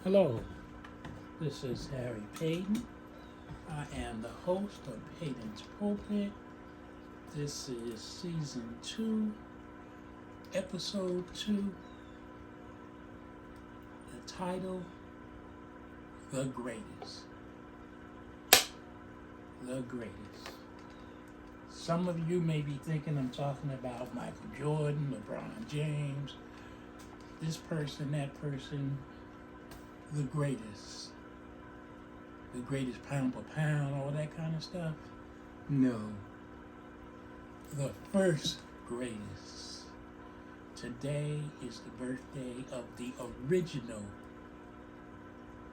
Hello, this is Harry Paden. I am the host of Paden's Pulpit. This is Season 2, Episode 2. The title, The Greatest. The Greatest. Some of you may be thinking I'm talking about Michael Jordan, LeBron James, this person, that person, the greatest pound for pound, all that kind of stuff. No, the first greatest. Today is the birthday of the original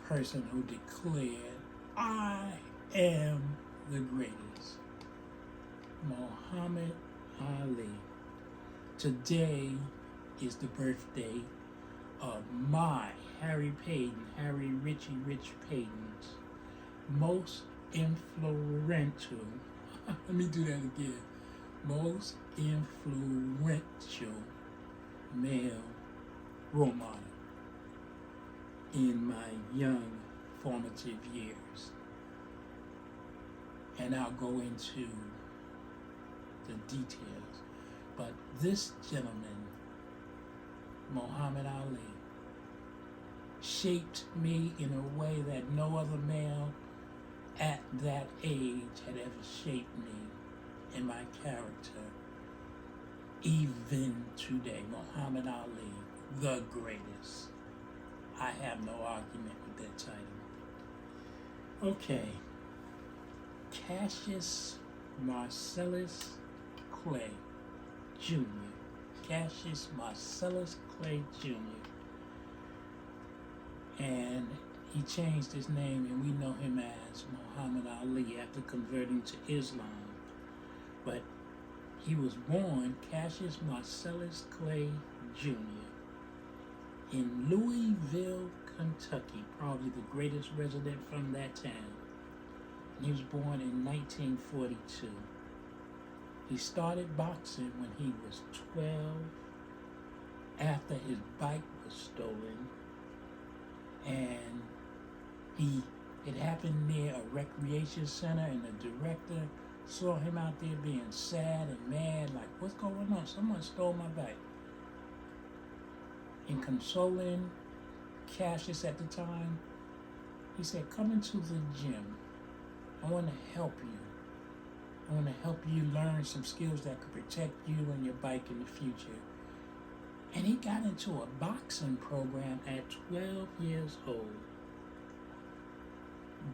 person who declared, I am the greatest, Muhammad Ali. Today is the birthday of my Harry Richie Rich Paden's most influential, let me do that again, most influential male role model in my young formative years. And I'll go into the details. But this gentleman, Muhammad Ali, shaped me in a way that no other male at that age had ever shaped me in my character. Even today, Muhammad Ali, the greatest. I have no argument with that title. Okay. Cassius Marcellus Clay Jr. Cassius Marcellus Clay Jr. And he changed his name, and we know him as Muhammad Ali after converting to Islam. But he was born Cassius Marcellus Clay Jr. in Louisville, Kentucky, probably the greatest resident from that town. He was born in 1942. He started boxing when he was 12 after his bike was stolen. And it happened near a recreation center, and the director saw him out there being sad and mad, like, what's going on? Someone stole my bike. In consoling Cassius at the time, he said, come into the gym. I want to help you. I want to help you learn some skills that could protect you and your bike in the future. And he got into a boxing program at 12 years old.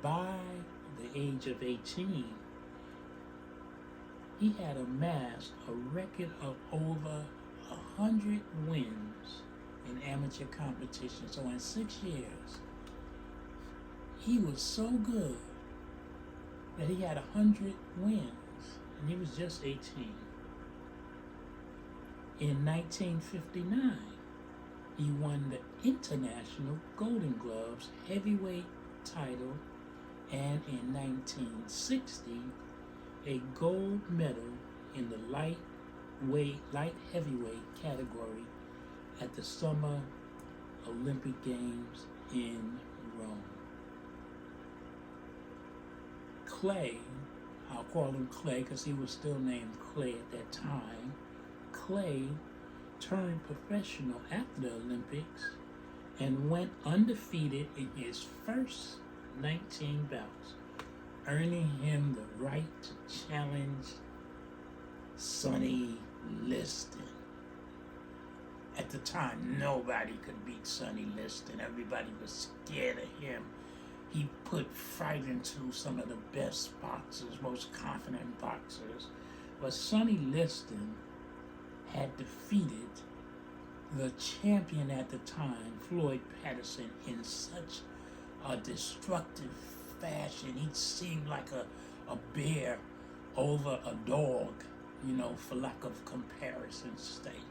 By the age of 18, he had amassed a record of over 100 wins in amateur competition. So in 6 years, he was so good that he had 100 wins, and he was just 18. In 1959, he won the International Golden Gloves heavyweight title, and in 1960, a gold medal in the light heavyweight category at the Summer Olympic Games in Rome. Clay, I'll call him Clay because he was still named Clay at that time. Clay turned professional after the Olympics and went undefeated in his first 19 bouts, earning him the right to challenge Sonny Liston. At the time, nobody could beat Sonny Liston. Everybody was scared of him. He put fright into some of the best boxers, most confident boxers. But Sonny Liston had defeated the champion at the time, Floyd Patterson, in such a destructive fashion. He seemed like a bear over a dog, for lack of comparison state.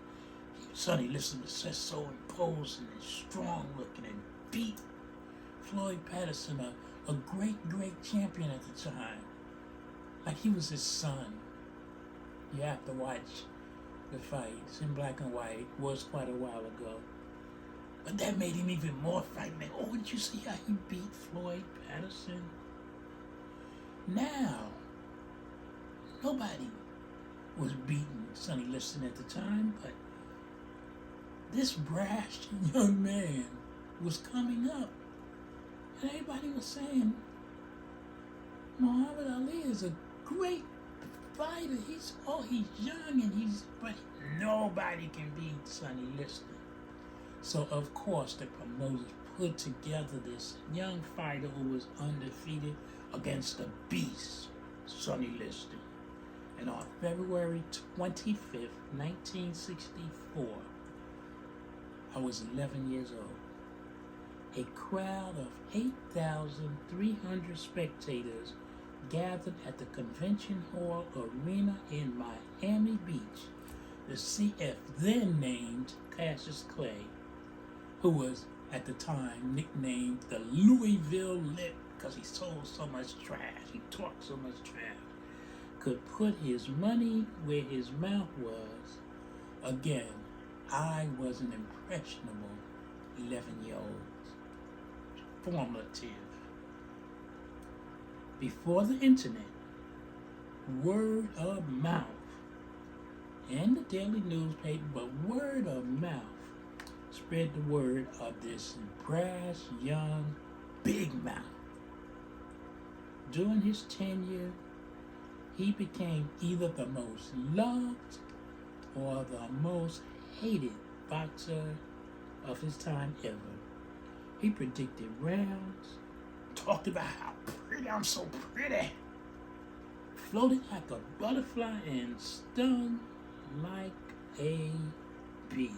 Sonny Liston was just so imposing and strong looking and beat Floyd Patterson, a great champion at the time. Like he was his son. You have to watch the fight. It's in black and white. It was quite a while ago. But that made him even more frightening. Oh, did you see how he beat Floyd Patterson? Now, nobody was beating Sonny Liston at the time, but this brash young man was coming up. And everybody was saying, Muhammad Ali is a great fighter. He's young and but nobody can beat Sonny Liston. So of course the promoters put together this young fighter who was undefeated against the beast, Sonny Liston. And on February 25th, 1964, I was 11 years old. A crowd of 8,300 spectators gathered at the Convention Hall Arena in Miami Beach. The CF then named Cassius Clay, who was at the time nicknamed the Louisville Lip because he sold so much trash, he talked so much trash, could put his money where his mouth was. Again, I was an impressionable 11-year-old. Formative. Before the internet, word of mouth, and the daily newspaper, but word of mouth spread the word of this brash, young, big mouth. During his tenure, he became either the most loved or the most hated boxer of his time ever. He predicted rounds, talked about how pretty, I'm so pretty, floated like a butterfly and stung like a bee.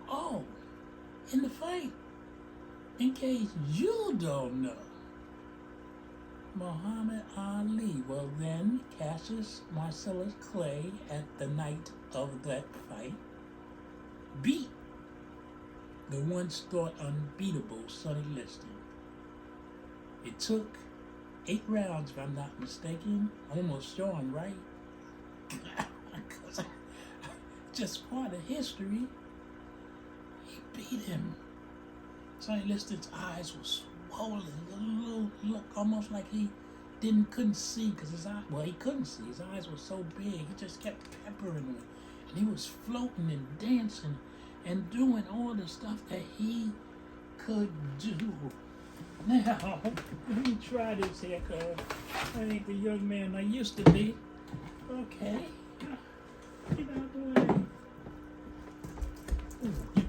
Oh, in the fight, in case you don't know, Muhammad Ali, well then Cassius Marcellus Clay at the night of that fight beat the once thought unbeatable Sonny Liston. It took 8 rounds, if I'm not mistaken, almost showing right. Just part of history. He beat him. Sonny Liston's eyes were swollen, look almost like he couldn't see because his eye. Well, he couldn't see. His eyes were so big. He just kept peppering him, and he was floating and dancing and doing all the stuff that he could do. Now, let me try this here, cause I ain't the young man I used to be. Okay. Get out the way.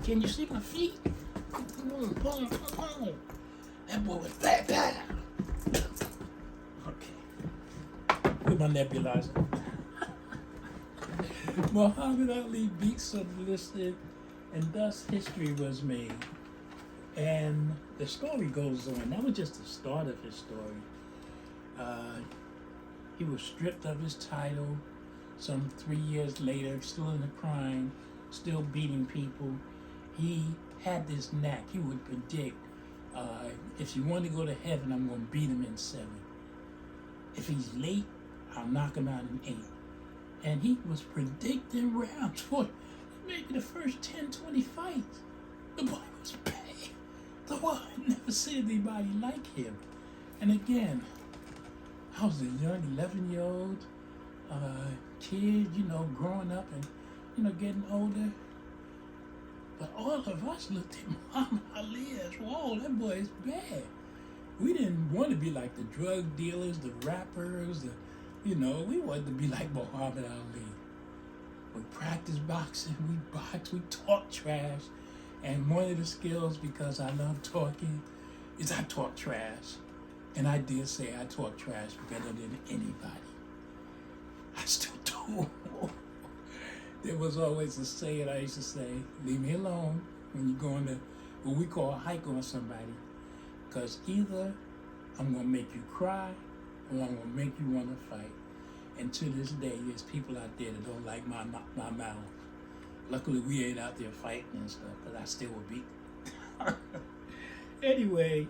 Can you see my feet? Boom, boom, boom. That boy was bad. Okay. With my nebulizer. Muhammad Ali beat Sonny Liston, and thus history was made. And the story goes on. That was just the start of his story. He was stripped of his title some 3 years later, still in the prime, still beating people. He had this knack. He would predict, if you want to go to heaven, I'm going to beat him in 7. If he's late, I'll knock him out in 8. And he was predicting rounds for maybe the first 10, 20 fights. The boy was bad. The boy had never seen anybody like him. And again, I was a young 11-year-old kid, growing up and, getting older. But all of us looked at Muhammad Ali as, whoa, that boy is bad. We didn't want to be like the drug dealers, the rappers, we wanted to be like Muhammad Ali. We practiced boxing, we boxed, we talked trash. And one of the skills, because I love talking, is I talk trash. And I did say I talk trash better than anybody. I still do. There was always a saying I used to say, leave me alone when you're going to what we call a hike on somebody. Because either I'm going to make you cry or I'm going to make you want to fight. And to this day, there's people out there that don't like my mouth. Luckily, we ain't out there fighting and stuff, because I still would beat. Anyway,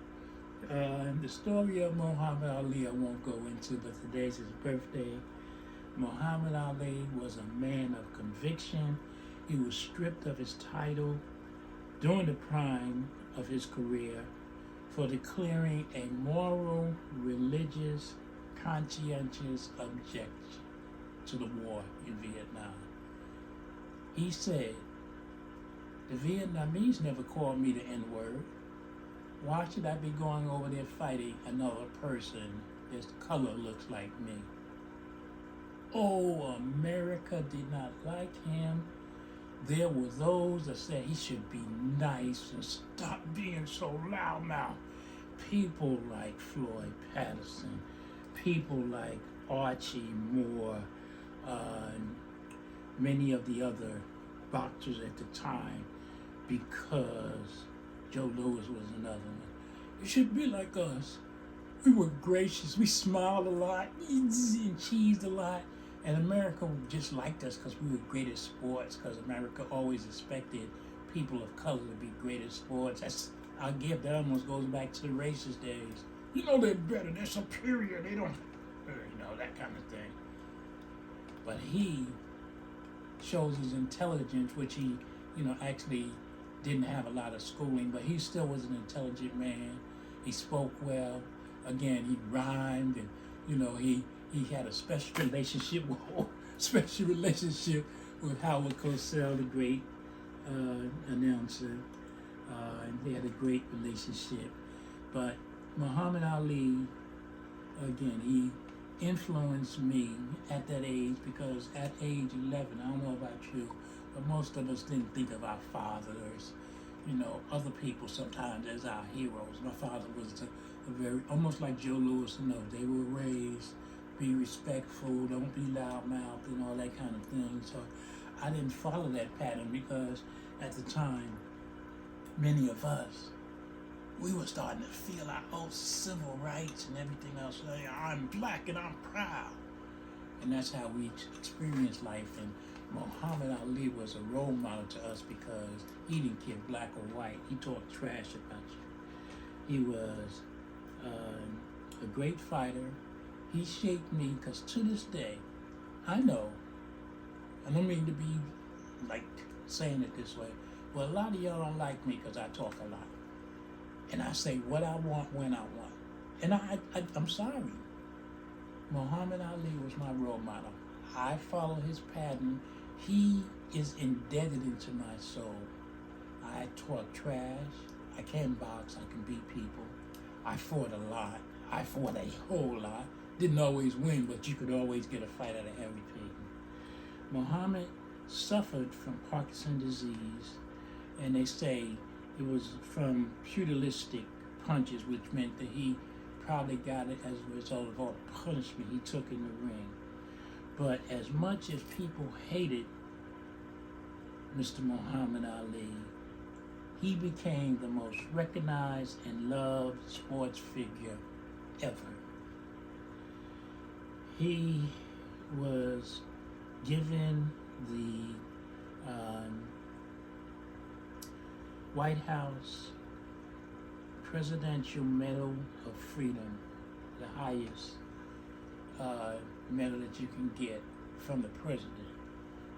the story of Muhammad Ali I won't go into, but today's his birthday. Muhammad Ali was a man of conviction. He was stripped of his title during the prime of his career for declaring a moral, religious, conscientious objection to the war in Vietnam. He said, "The Vietnamese never called me the N-word. Why should I be going over there fighting another person whose color looks like me?" Oh, America did not like him. There were those that said he should be nice and stop being so loudmouth. People like Floyd Patterson, people like Archie Moore, many of the other boxers at the time, because Joe Louis was another one. You should be like us. We were gracious. We smiled a lot and cheesed a lot. And America just liked us because we were great at sports, because America always expected people of color to be great at sports. I'll give that almost goes back to the racist days. You know they're better, they're superior, they don't, that kind of thing. But he shows his intelligence, which he, actually didn't have a lot of schooling, but he still was an intelligent man. He spoke well. Again, he rhymed, and he had a special relationship with Howard Cosell, the great announcer, and they had a great relationship. But Muhammad Ali, again, he influenced me at that age, because at age 11, I don't know about you, but most of us didn't think of our fathers, other people sometimes as our heroes. My father was a very, almost like Joe Louis, they were raised, be respectful, don't be loudmouthed, and all that kind of thing. So I didn't follow that pattern, because at the time, many of us, we were starting to feel our own civil rights and everything else. Like, I'm black and I'm proud. And that's how we experienced life. And Muhammad Ali was a role model to us, because he didn't care black or white. He talked trash about you. He was a great fighter. He shaped me, because to this day, I know, I don't mean to be like saying it this way, but a lot of y'all don't like me because I talk a lot. And I say what I want when I want. And I'm sorry. Muhammad Ali was my role model. I follow his pattern. He is indebted into my soul. I talk trash. I can box. I can beat people. I fought a lot. I fought a whole lot. Didn't always win, but you could always get a fight out of everything. Muhammad suffered from Parkinson's disease, and they say it was from pugilistic punches, which meant that he probably got it as a result of all the punishment he took in the ring. But as much as people hated Mr. Muhammad Ali, he became the most recognized and loved sports figure ever. He was given the White House Presidential Medal of Freedom, the highest medal that you can get from the President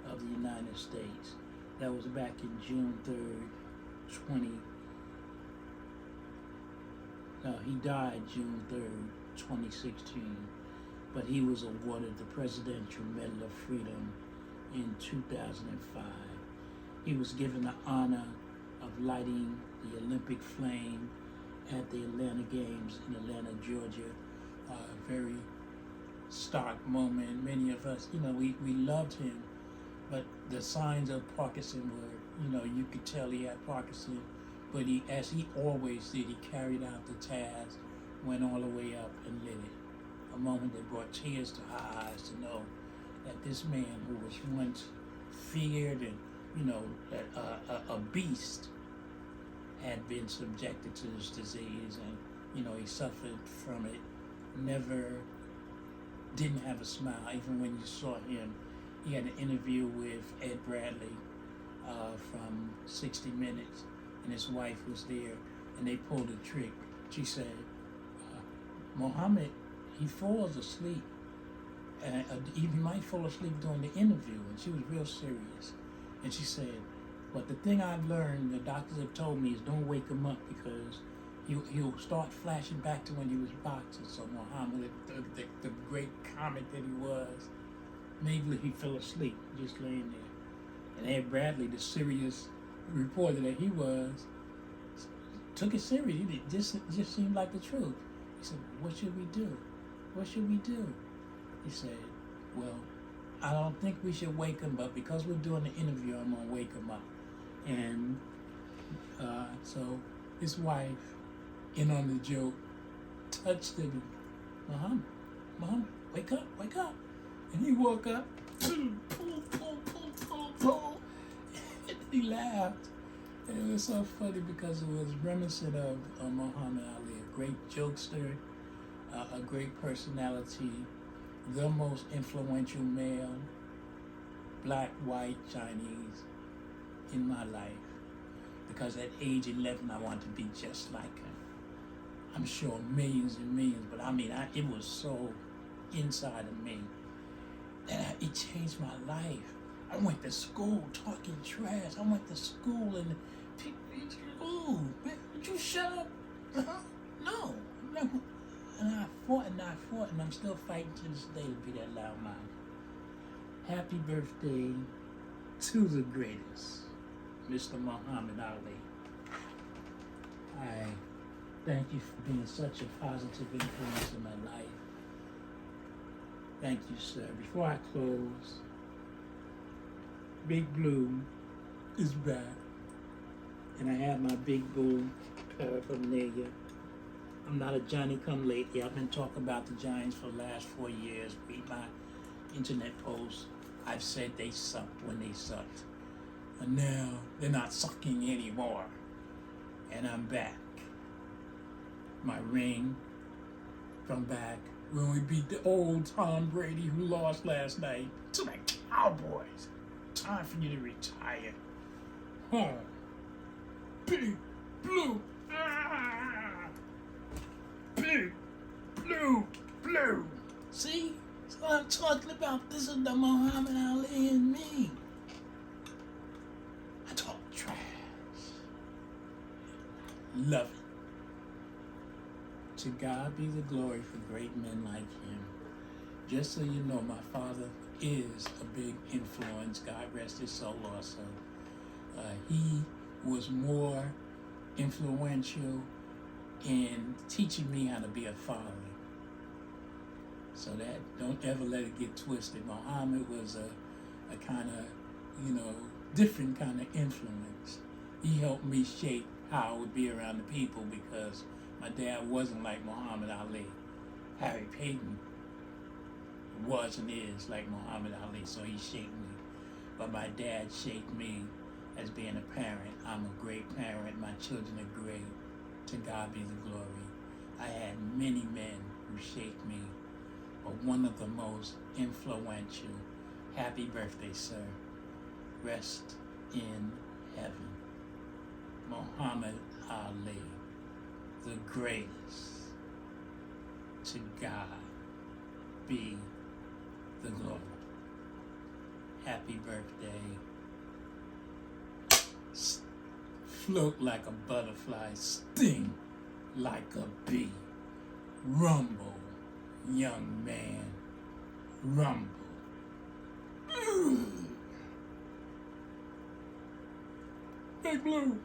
of the United States. That was back in June 3rd, he died June 3rd, 2016, but he was awarded the Presidential Medal of Freedom in 2005. He was given the honor of lighting the Olympic flame at the Atlanta Games in Atlanta, Georgia. A very stark moment. Many of us, we loved him, but the signs of Parkinson were, you could tell he had Parkinson, but he, as he always did, he carried out the task, went all the way up and lit it. A moment that brought tears to our eyes to know that this man who was once feared and, a beast, had been subjected to this disease, and, he suffered from it, didn't have a smile. Even when you saw him, he had an interview with Ed Bradley from 60 Minutes, and his wife was there, and they pulled a trick. She said, Muhammad, he falls asleep, and he might fall asleep during the interview, and she was real serious. And she said, But the thing I've learned, the doctors have told me, is don't wake him up because he'll start flashing back to when he was boxing. So Muhammad, the great comic that he was, maybe he fell asleep just laying there. And Ed Bradley, the serious reporter that he was, took it serious. It just seemed like the truth. He said, "What should we do? What should we do?" He said, "Well, I don't think we should wake him up because we're doing the interview. I'm gonna wake him up." And so his wife, in on the joke, touched him. Muhammad, wake up, wake up. And he woke up, pull. And he laughed. And it was so funny because it was reminiscent of Muhammad Ali, a great jokester, a great personality, the most influential male, black, white, Chinese, in my life. Because at age 11, I wanted to be just like him. I'm sure millions and millions, but I mean, it was so inside of me that it changed my life. I went to school talking trash. I went to school and people, "Oh, man, would you shut up?" No. And I fought, and I'm still fighting to this day to be that loudmouth. Happy birthday to the greatest, Mr. Muhammad Ali. I thank you for being such a positive influence in my life. Thank you, sir. Before I close, Big Blue is back, and I have my Big Blue paraphernalia. I'm not a Johnny-come-lately. I've been talking about the Giants for the last 4 years. Read my internet posts. I've said they sucked when they sucked. And now they're not sucking anymore. And I'm back. My ring from back when we beat the old Tom Brady who lost last night to the Cowboys. Time for you to retire. Home. Big Blue. Big Blue. See? That's what I'm talking about. This is the Muhammad Ali and me. I talk trash. Love it. To God be the glory for great men like him. Just so you know, my father is a big influence. God rest his soul also. He was more influential in teaching me how to be a father. So that, don't ever let it get twisted. Muhammad was a kind of, different kind of influence. He helped me shape how I would be around the people because my dad wasn't like Muhammad Ali. Harry Paden was and is like Muhammad Ali, so he shaped me. But my dad shaped me as being a parent. I'm a great parent. My children are great. To God be the glory. I had many men who shaped me, but one of the most influential. Happy birthday, sir. Rest in heaven. Muhammad Ali, the greatest. To God be the glory. Happy birthday. Float like a butterfly, sting like a bee. Rumble, young man, rumble. Big Blue.